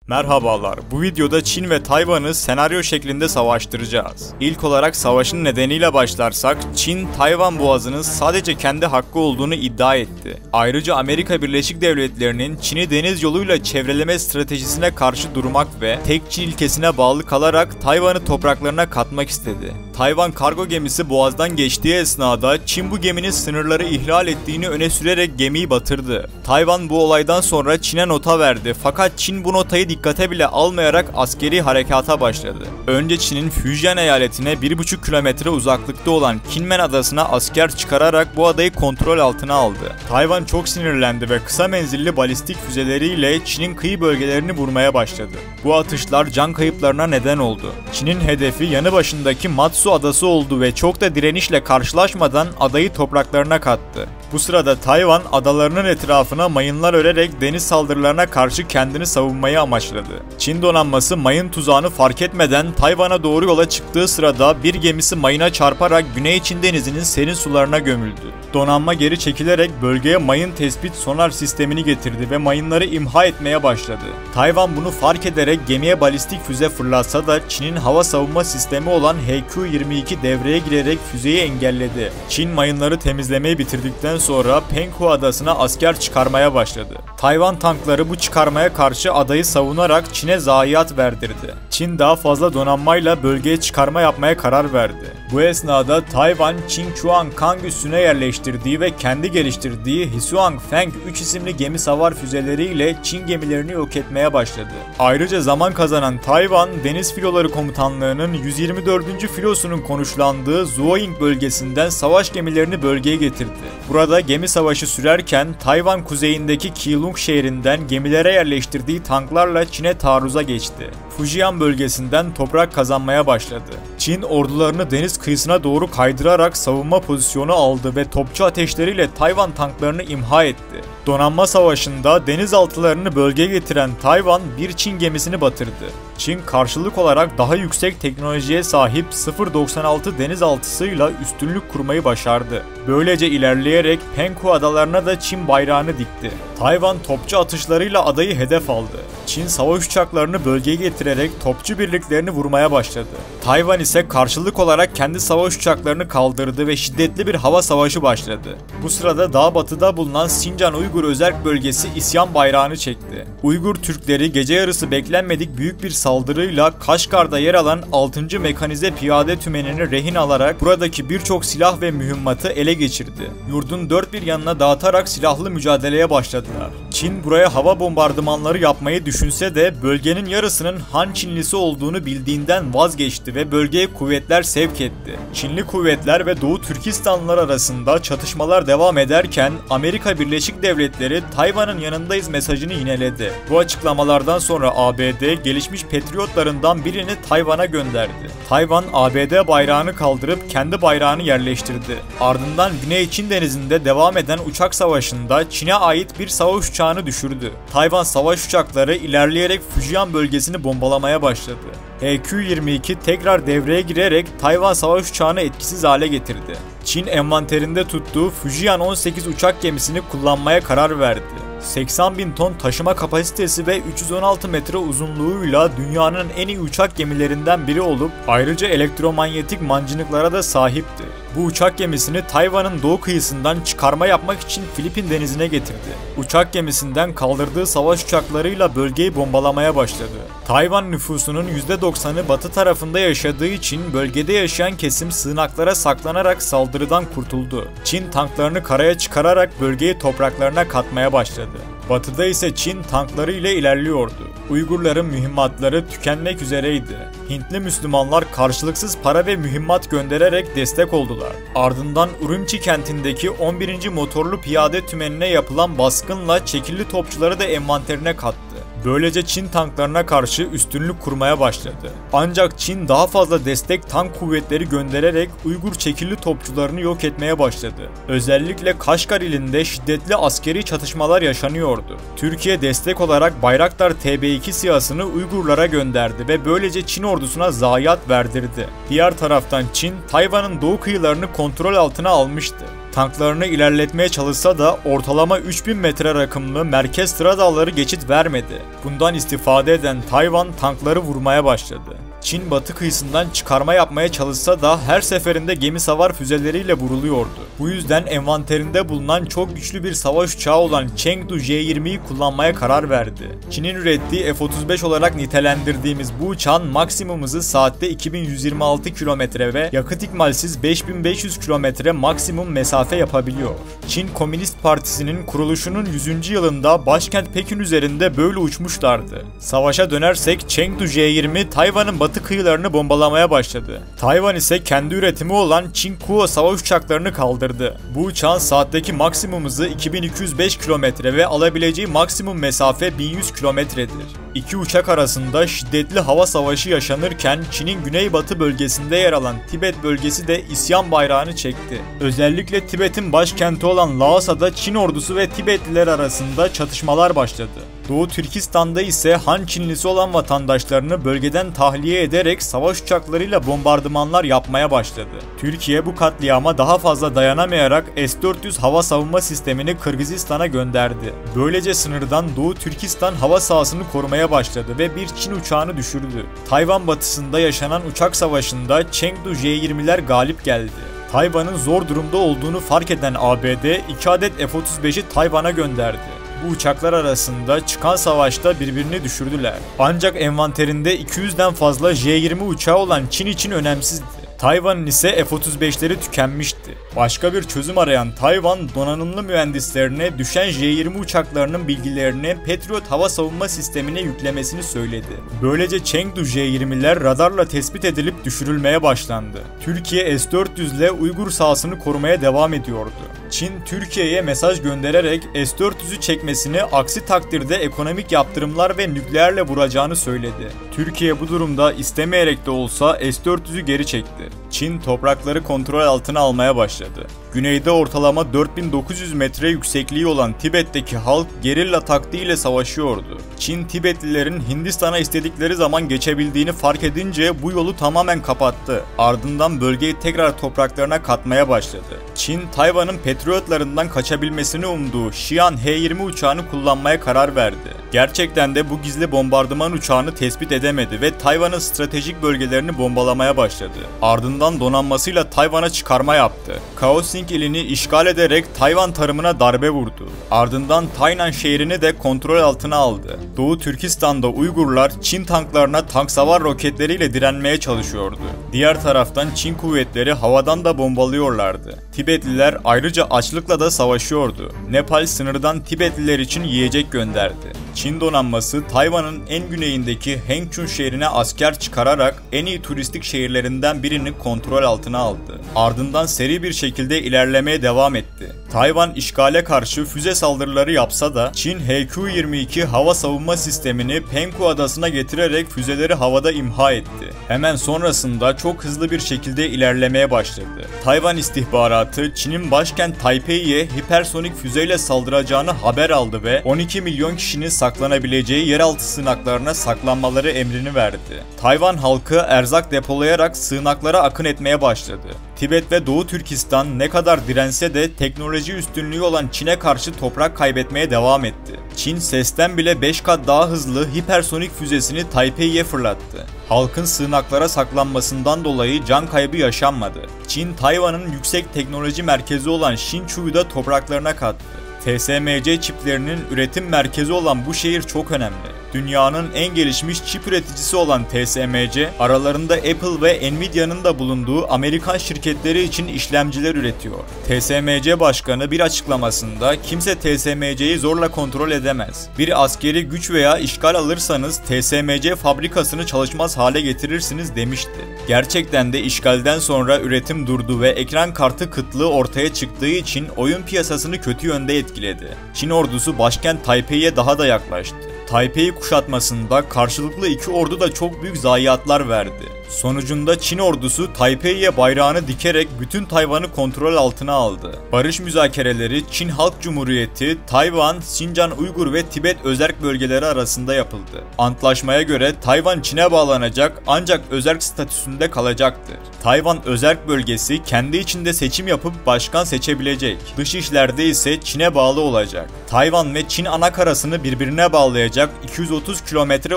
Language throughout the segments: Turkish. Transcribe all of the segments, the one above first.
Merhabalar, bu videoda Çin ve Tayvan'ı senaryo şeklinde savaştıracağız. İlk olarak savaşın nedeniyle başlarsak, Çin, Tayvan Boğazı'nın sadece kendi hakkı olduğunu iddia etti. Ayrıca Amerika Birleşik Devletleri'nin Çin'i deniz yoluyla çevreleme stratejisine karşı durmak ve tek Çin ilkesine bağlı kalarak Tayvan'ı topraklarına katmak istedi. Tayvan kargo gemisi Boğaz'dan geçtiği esnada Çin bu geminin sınırları ihlal ettiğini öne sürerek gemiyi batırdı. Tayvan bu olaydan sonra Çin'e nota verdi fakat Çin bu notayı dikkate bile almayarak askeri harekata başladı. Önce Çin'in Fujian eyaletine 1,5 kilometre uzaklıkta olan Kinmen adasına asker çıkararak bu adayı kontrol altına aldı. Tayvan çok sinirlendi ve kısa menzilli balistik füzeleriyle Çin'in kıyı bölgelerini vurmaya başladı. Bu atışlar can kayıplarına neden oldu. Çin'in hedefi yanı başındaki Matsu adası oldu ve çok da direnişle karşılaşmadan adayı topraklarına kattı. Bu sırada Tayvan adalarının etrafına mayınlar örerek deniz saldırılarına karşı kendini savunmayı amaçladı. Çin donanması mayın tuzağını fark etmeden Tayvan'a doğru yola çıktığı sırada bir gemisi mayına çarparak Güney Çin Denizi'nin serin sularına gömüldü. Donanma geri çekilerek bölgeye mayın tespit sonar sistemini getirdi ve mayınları imha etmeye başladı. Tayvan bunu fark ederek gemiye balistik füze fırlatsa da Çin'in hava savunma sistemi olan HQ-22 devreye girerek füzeyi engelledi. Çin mayınları temizlemeyi bitirdikten sonra Penghu adasına asker çıkarmaya başladı. Tayvan tankları bu çıkarmaya karşı adayı savunarak Çin'e zayiat verdirdi. Çin daha fazla donanmayla bölgeye çıkarma yapmaya karar verdi. Bu esnada Tayvan, Qingchuan-Kang üssüne yerleştirdiği ve kendi geliştirdiği Hsuan-Feng 3 isimli gemi savar füzeleriyle Çin gemilerini yok etmeye başladı. Ayrıca zaman kazanan Tayvan, Deniz Filoları Komutanlığı'nın 124. filosunun konuşlandığı Zuoying bölgesinden savaş gemilerini bölgeye getirdi. Burada gemi savaşı sürerken Tayvan kuzeyindeki Keelung şehrinden gemilere yerleştirdiği tanklarla Çin'e taarruza geçti. Fujian bölgesinden toprak kazanmaya başladı. Çin ordularını deniz kıyısına doğru kaydırarak savunma pozisyonu aldı ve topçu ateşleriyle Tayvan tanklarını imha etti. Donanma savaşında denizaltılarını bölgeye getiren Tayvan bir Çin gemisini batırdı. Çin karşılık olarak daha yüksek teknolojiye sahip 0.96 denizaltısıyla üstünlük kurmayı başardı. Böylece ilerleyerek Penghu adalarına da Çin bayrağını dikti. Tayvan topçu atışlarıyla adayı hedef aldı. Çin savaş uçaklarını bölgeye getirerek topçu birliklerini vurmaya başladı. Tayvan ise karşılık olarak kendi savaş uçaklarını kaldırdı ve şiddetli bir hava savaşı başladı. Bu sırada daha batıda bulunan Sincan Uygur Özerk Bölgesi isyan bayrağını çekti. Uygur Türkleri gece yarısı beklenmedik büyük bir saldırıyla Kaşgar'da yer alan 6. Mekanize Piyade Tümeni'ni rehin alarak buradaki birçok silah ve mühimmatı ele geçirdi. Yurdun dört bir yanına dağıtarak silahlı mücadeleye başladılar. Çin buraya hava bombardımanları yapmayı düşünse de bölgenin yarısının Han Çinlisi olduğunu bildiğinden vazgeçti ve bölgeye kuvvetler sevk etti. Çinli kuvvetler ve Doğu Türkistanlılar arasında çatışmalar devam ederken Amerika Birleşik Devletleri Tayvan'ın yanındayız mesajını yineledi. Bu açıklamalardan sonra ABD gelişmiş Patriotlarından birini Tayvan'a gönderdi. Tayvan ABD bayrağını kaldırıp kendi bayrağını yerleştirdi. Ardından Güney Çin Denizi'nde devam eden uçak savaşında Çin'e ait bir savaş uçağını düşürdü. Tayvan savaş uçakları ilerleyerek Fujian bölgesini bombalamaya başladı. HQ-22 tekrar devreye girerek Tayvan savaş uçağını etkisiz hale getirdi. Çin envanterinde tuttuğu Fujian 18 uçak gemisini kullanmaya karar verdi. 80.000 ton taşıma kapasitesi ve 316 metre uzunluğuyla dünyanın en iyi uçak gemilerinden biri olup ayrıca elektromanyetik mancınıklara da sahipti. Bu uçak gemisini Tayvan'ın doğu kıyısından çıkarma yapmak için Filipin denizine getirdi. Uçak gemisinden kaldırdığı savaş uçaklarıyla bölgeyi bombalamaya başladı. Tayvan nüfusunun %90'ı batı tarafında yaşadığı için bölgede yaşayan kesim sığınaklara saklanarak saldırıdan kurtuldu. Çin tanklarını karaya çıkararak bölgeyi topraklarına katmaya başladı. Batıda ise Çin tankları ile ilerliyordu. Uygurların mühimmatları tükenmek üzereydi. Hintli Müslümanlar karşılıksız para ve mühimmat göndererek destek oldular. Ardından Urumqi kentindeki 11. Motorlu Piyade Tümeni'ne yapılan baskınla çekilli topçuları da envanterine kattı. Böylece Çin tanklarına karşı üstünlük kurmaya başladı. Ancak Çin daha fazla destek tank kuvvetleri göndererek Uygur çekilli topçularını yok etmeye başladı. Özellikle Kaşgar ilinde şiddetli askeri çatışmalar yaşanıyordu. Türkiye destek olarak Bayraktar TB2 SİHA'sını Uygurlara gönderdi ve böylece Çin ordusuna zayiat verdirdi. Diğer taraftan Çin, Tayvan'ın doğu kıyılarını kontrol altına almıştı. tanklarını ilerletmeye çalışsa da ortalama 3000 metre rakımlı merkez sıra dağları geçit vermedi. Bundan istifade eden Tayvan tankları vurmaya başladı. Çin batı kıyısından çıkarma yapmaya çalışsa da her seferinde gemi savar füzeleriyle vuruluyordu. Bu yüzden envanterinde bulunan çok güçlü bir savaş uçağı olan Chengdu J-20'yi kullanmaya karar verdi. Çin'in ürettiği F-35 olarak nitelendirdiğimiz bu uçağın maksimum hızı saatte 2126 km ve yakıt ikmalsiz 5500 km maksimum mesafe yapabiliyor. Çin Komünist Partisi'nin kuruluşunun 100. yılında başkent Pekin üzerinde böyle uçmuşlardı. Savaşa dönersek Chengdu J-20 Tayvan'ın batı kıyılarını bombalamaya başladı. Tayvan ise kendi üretimi olan Çin Kuo savaş uçaklarını kaldırdı. Bu uçağın saatteki maksimum hızı 2205 km ve alabileceği maksimum mesafe 1100 kilometredir. İki uçak arasında şiddetli hava savaşı yaşanırken Çin'in güneybatı bölgesinde yer alan Tibet bölgesi de isyan bayrağını çekti. Özellikle Tibet'in başkenti olan Lhasa'da Çin ordusu ve Tibetliler arasında çatışmalar başladı. Doğu Türkistan'da ise Han Çinlisi olan vatandaşlarını bölgeden tahliye ederek savaş uçaklarıyla bombardımanlar yapmaya başladı. Türkiye bu katliama daha fazla dayanamayarak S-400 hava savunma sistemini Kırgızistan'a gönderdi. Böylece sınırdan Doğu Türkistan hava sahasını korumaya başladı ve bir Çin uçağını düşürdü. Tayvan batısında yaşanan uçak savaşında Chengdu J-20'ler galip geldi. Tayvan'ın zor durumda olduğunu fark eden ABD 2 adet F-35'i Tayvan'a gönderdi. Bu uçaklar arasında çıkan savaşta birbirini düşürdüler. Ancak envanterinde 200'den fazla J-20 uçağı olan Çin için önemsizdi. Tayvan'ın ise F-35'leri tükenmişti. Başka bir çözüm arayan Tayvan, donanımlı mühendislerine düşen J-20 uçaklarının bilgilerini Patriot hava savunma sistemine yüklemesini söyledi. Böylece Chengdu J-20'ler radarla tespit edilip düşürülmeye başlandı. Türkiye S-400 ile Uygur sahasını korumaya devam ediyordu. Çin, Türkiye'ye mesaj göndererek S-400'ü çekmesini, aksi takdirde ekonomik yaptırımlar ve nükleerle vuracağını söyledi. Türkiye bu durumda istemeyerek de olsa S-400'ü geri çekti. Çin toprakları kontrol altına almaya başladı. Güneyde ortalama 4900 metre yüksekliği olan Tibet'teki halk gerilla taktiğiyle savaşıyordu. Çin, Tibetlilerin Hindistan'a istedikleri zaman geçebildiğini fark edince bu yolu tamamen kapattı. Ardından bölgeyi tekrar topraklarına katmaya başladı. Çin, Tayvan'ın Patriotlarından kaçabilmesini umduğu Xi'an H-20 uçağını kullanmaya karar verdi. Gerçekten de bu gizli bombardıman uçağını tespit edemedi ve Tayvan'ın stratejik bölgelerini bombalamaya başladı. Ardından donanmasıyla Tayvan'a çıkarma yaptı. Kaohsiung ilini işgal ederek Tayvan tarımına darbe vurdu. Ardından Taynan şehrini de kontrol altına aldı. Doğu Türkistan'da Uygurlar Çin tanklarına tank savar roketleriyle direnmeye çalışıyordu. Diğer taraftan Çin kuvvetleri havadan da bombalıyorlardı. Tibetliler ayrıca açlıkla da savaşıyordu. Nepal sınırdan Tibetliler için yiyecek gönderdi. Çin donanması Tayvan'ın en güneyindeki Hengchun şehrine asker çıkararak en iyi turistik şehirlerinden birini kontrol altına aldı. Ardından seri bir şekilde ilerlemeye devam etti. Tayvan işgale karşı füze saldırıları yapsa da Çin HQ-22 hava savunma sistemini Penghu adasına getirerek füzeleri havada imha etti. Hemen sonrasında çok hızlı bir şekilde ilerlemeye başladı. Tayvan istihbaratı Çin'in başkent Taipei'ye hipersonik füzeyle saldıracağını haber aldı ve 12 milyon kişinin saklanabileceği yeraltı sığınaklarına saklanmaları emrini verdi. Tayvan halkı erzak depolayarak sığınaklara akın etmeye başladı. Tibet ve Doğu Türkistan ne kadar dirense de teknoloji üstünlüğü olan Çin'e karşı toprak kaybetmeye devam etti. Çin sesten bile 5 kat daha hızlı hipersonik füzesini Taipei'ye fırlattı. Halkın sığınaklara saklanmasından dolayı can kaybı yaşanmadı. Çin, Tayvan'ın yüksek teknoloji merkezi olan Hsinchu'yu da topraklarına kattı. TSMC çiplerinin üretim merkezi olan bu şehir çok önemli. Dünyanın en gelişmiş çip üreticisi olan TSMC, aralarında Apple ve Nvidia'nın da bulunduğu Amerikan şirketleri için işlemciler üretiyor. TSMC Başkanı bir açıklamasında kimse TSMC'yi zorla kontrol edemez. Bir askeri güç veya işgal alırsanız TSMC fabrikasını çalışmaz hale getirirsiniz demişti. Gerçekten de işgalden sonra üretim durdu ve ekran kartı kıtlığı ortaya çıktığı için oyun piyasasını kötü yönde etkiledi. Çin ordusu başkent Taipei'ye daha da yaklaştı. Taipei kuşatmasında karşılıklı iki ordu da çok büyük zayiatlar verdi. Sonucunda Çin ordusu Taipei'ye bayrağını dikerek bütün Tayvan'ı kontrol altına aldı. Barış müzakereleri Çin Halk Cumhuriyeti, Tayvan, Şincan Uygur ve Tibet özerk bölgeleri arasında yapıldı. Antlaşmaya göre Tayvan Çin'e bağlanacak ancak özerk statüsünde kalacaktır. Tayvan özerk bölgesi kendi içinde seçim yapıp başkan seçebilecek. Dış işlerde ise Çin'e bağlı olacak. Tayvan ve Çin anakarasını birbirine bağlayacak 230 kilometre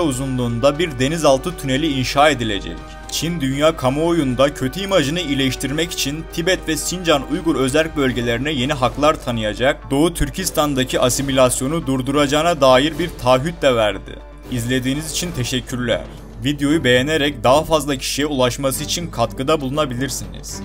uzunluğunda bir denizaltı tüneli inşa edilecek. Çin dünya kamuoyunda kötü imajını iyileştirmek için Tibet ve Şincan Uygur özerk bölgelerine yeni haklar tanıyacak, Doğu Türkistan'daki asimilasyonu durduracağına dair bir taahhüt de verdi. İzlediğiniz için teşekkürler. Videoyu beğenerek daha fazla kişiye ulaşması için katkıda bulunabilirsiniz.